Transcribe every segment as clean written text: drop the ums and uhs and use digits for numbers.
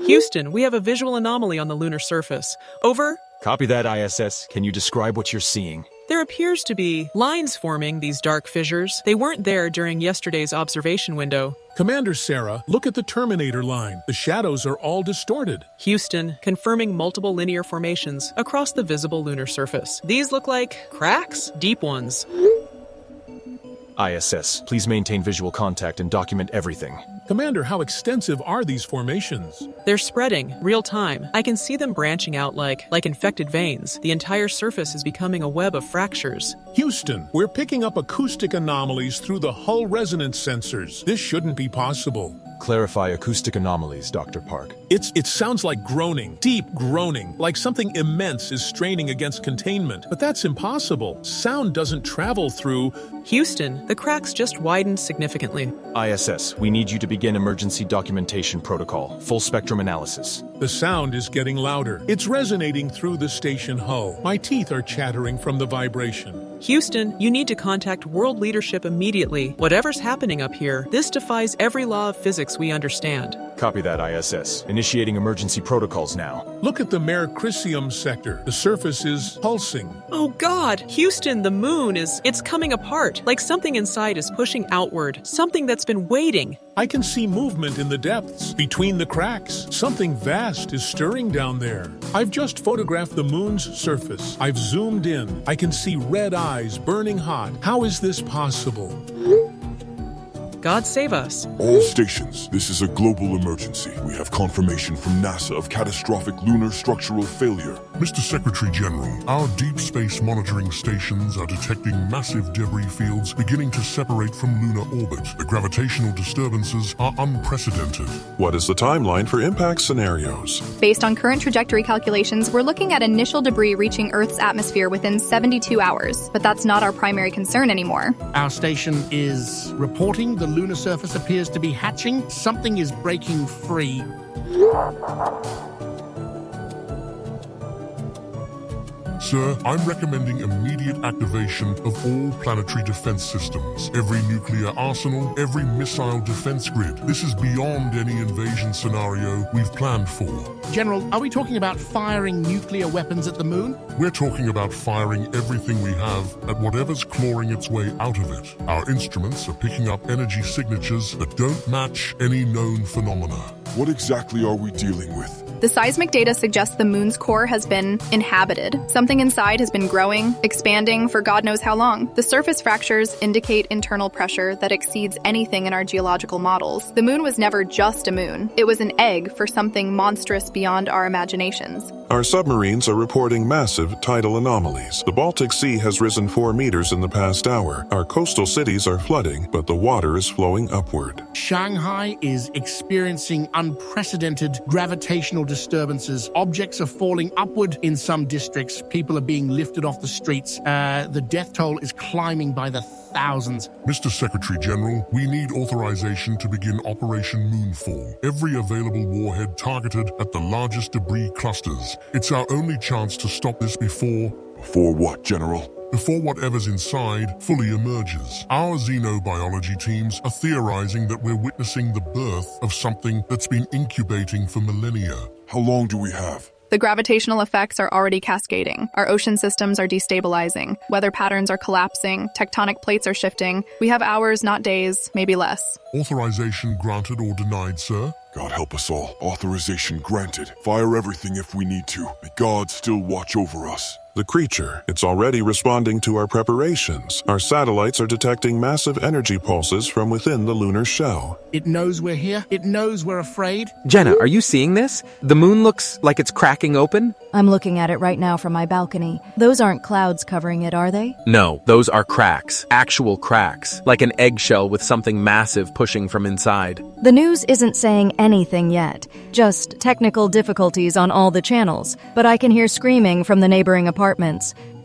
Houston, we have a visual anomaly on the lunar surface. Over. Copy that, ISS. Can you describe what you're seeing? There appears to be lines forming these dark fissures. They weren't there during yesterday's observation window. Commander Sarah, look at the Terminator line. The shadows are all distorted. Houston, confirming multiple linear formations across the visible lunar surface. These look like cracks, deep ones. ISS, please maintain visual contact and document everything. Commander, how extensive are these formations? They're spreading, real time. I can see them branching out like infected veins. The entire surface is becoming a web of fractures. Houston, we're picking up acoustic anomalies through the hull resonance sensors. This shouldn't be possible. Clarify acoustic anomalies, Dr. Park. It sounds like groaning, deep groaning, like something immense is straining against containment. But that's impossible. Sound doesn't travel through... Houston, the cracks just widened significantly. ISS, we need you to begin emergency documentation protocol. Full spectrum analysis. The sound is getting louder. It's resonating through the station hull. My teeth are chattering from the vibration. Houston, you need to contact world leadership immediately. Whatever's happening up here, this defies every law of physics we understand. Copy that, ISS. Initiating emergency protocols now. Look at the Mercuricium sector. The surface is pulsing. Oh God! Houston, the moon it's coming apart. Like something inside is pushing outward. Something that's been waiting. I can see movement in the depths, between the cracks. Something vast is stirring down there. I've just photographed the moon's surface. I've zoomed in. I can see red eyes burning hot. How is this possible? God save us. All stations, this is a global emergency. We have confirmation from NASA of catastrophic lunar structural failure. Mr. Secretary General, our deep space monitoring stations are detecting massive debris fields beginning to separate from lunar orbit. The gravitational disturbances are unprecedented. What is the timeline for impact scenarios? Based on current trajectory calculations, we're looking at initial debris reaching Earth's atmosphere within 72 hours. But that's not our primary concern anymore. Our station is reporting the lunar surface appears to be hatching. Something is breaking free. Sir, I'm recommending immediate activation of all planetary defense systems. Every nuclear arsenal, every missile defense grid. This is beyond any invasion scenario we've planned for. General, are we talking about firing nuclear weapons at the moon? We're talking about firing everything we have at whatever's clawing its way out of it. Our instruments are picking up energy signatures that don't match any known phenomena. What exactly are we dealing with? The seismic data suggests the moon's core has been inhabited. Something inside has been growing, expanding for God knows how long. The surface fractures indicate internal pressure that exceeds anything in our geological models. The moon was never just a moon. It was an egg for something monstrous beyond our imaginations. Our submarines are reporting massive tidal anomalies. The Baltic Sea has risen 4 meters in the past hour. Our coastal cities are flooding, but the water is flowing upward. Shanghai is experiencing unprecedented gravitational disturbances. Objects are falling upward in some districts. People are being lifted off the streets. The death toll is climbing by the thousands. Mr. Secretary General, we need authorization to begin Operation Moonfall. Every available warhead targeted at the largest debris clusters. It's our only chance to stop this before... Before what, General? Before whatever's inside fully emerges. Our xenobiology teams are theorizing that we're witnessing the birth of something that's been incubating for millennia. How long do we have? The gravitational effects are already cascading. Our ocean systems are destabilizing. Weather patterns are collapsing. Tectonic plates are shifting. We have hours, not days, maybe less. Authorization granted or denied, sir? God help us all. Authorization granted. Fire everything if we need to. May God still watch over us. The creature, it's already responding to our preparations. Our satellites are detecting massive energy pulses from within the lunar shell. It knows we're here. It knows we're afraid. Jenna, are you seeing this? The moon looks like it's cracking open. I'm looking at it right now from my balcony. Those aren't clouds covering it, are they? No, those are cracks. Actual cracks. Like an eggshell with something massive pushing from inside. The news isn't saying anything yet. Just technical difficulties on all the channels. But I can hear screaming from the neighboring apartments.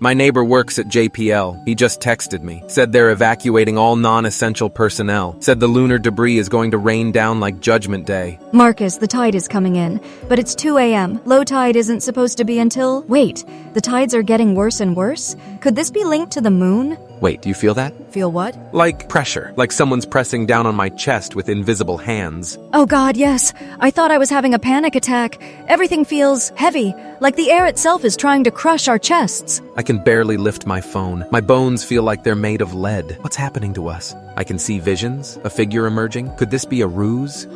My neighbor works at JPL. He just texted me. Said they're evacuating all non-essential personnel. Said the lunar debris is going to rain down like Judgment Day. Marcus, the tide is coming in, but it's 2 a.m. Low tide isn't supposed to be until... Wait, the tides are getting worse and worse? Could this be linked to the moon? Wait, do you feel that? Feel what? Like pressure, like someone's pressing down on my chest with invisible hands. Oh God, yes. I thought I was having a panic attack. Everything feels heavy, like the air itself is trying to crush our chests. I can barely lift my phone. My bones feel like they're made of lead. What's happening to us? I can see visions, a figure emerging. Could this be a ruse?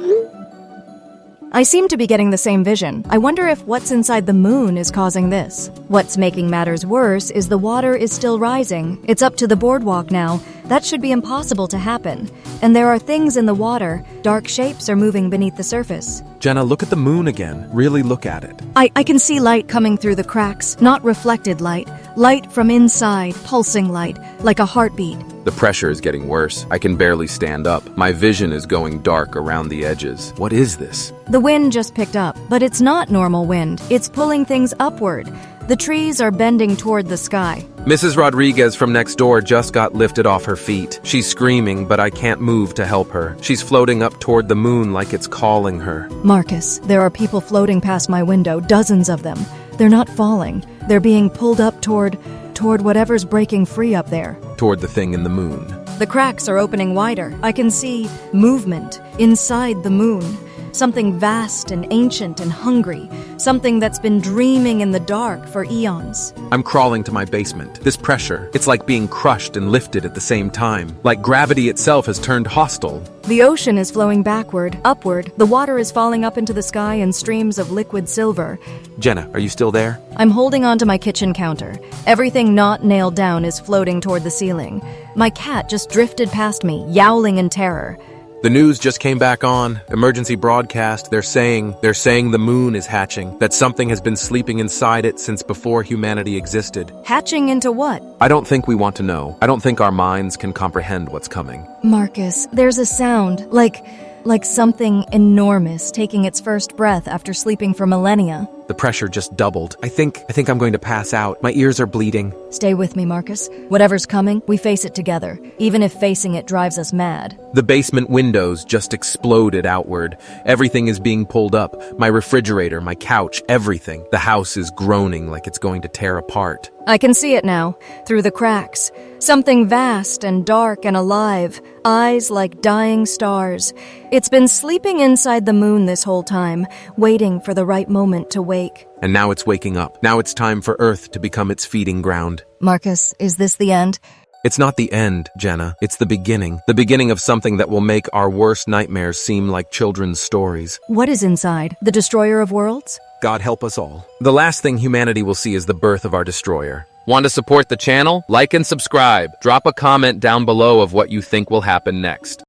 I seem to be getting the same vision. I wonder if what's inside the moon is causing this. What's making matters worse is the water is still rising. It's up to the boardwalk now. That should be impossible to happen. And there are things in the water. Dark shapes are moving beneath the surface. Jenna, look at the moon again. Really look at it. I can see light coming through the cracks, not reflected light. Light from inside, pulsing light, like a heartbeat. The pressure is getting worse. I can barely stand up. My vision is going dark around the edges. What is this? The wind just picked up, but it's not normal wind. It's pulling things upward. The trees are bending toward the sky. Mrs. Rodriguez from next door just got lifted off her feet. She's screaming, but I can't move to help her. She's floating up toward the moon like it's calling her. Marcus, there are people floating past my window, dozens of them. They're not falling. They're being pulled up toward whatever's breaking free up there. Toward the thing in the moon. The cracks are opening wider. I can see movement inside the moon. Something vast and ancient and hungry. Something that's been dreaming in the dark for eons. I'm crawling to my basement. This pressure, it's like being crushed and lifted at the same time. Like gravity itself has turned hostile. The ocean is flowing backward, upward. The water is falling up into the sky in streams of liquid silver. Jenna, are you still there? I'm holding onto my kitchen counter. Everything not nailed down is floating toward the ceiling. My cat just drifted past me, yowling in terror. The news just came back on. Emergency broadcast. They're saying the moon is hatching. That something has been sleeping inside it since before humanity existed. Hatching into what? I don't think we want to know. I don't think our minds can comprehend what's coming. Marcus, there's a sound, like something enormous taking its first breath after sleeping for millennia. The pressure just doubled. I think I'm going to pass out. My ears are bleeding. Stay with me, Marcus. Whatever's coming, we face it together, even if facing it drives us mad. The basement windows just exploded outward. Everything is being pulled up. My refrigerator, my couch, everything. The house is groaning like it's going to tear apart. I can see it now, through the cracks. Something vast and dark and alive, eyes like dying stars. It's been sleeping inside the moon this whole time, waiting for the right moment to wake. And now it's waking up. Now it's time for Earth to become its feeding ground. Marcus, is this the end? It's not the end, Jenna. It's the beginning. The beginning of something that will make our worst nightmares seem like children's stories. What is inside? The destroyer of worlds? God help us all. The last thing humanity will see is the birth of our destroyer. Want to support the channel? Like and subscribe. Drop a comment down below of what you think will happen next.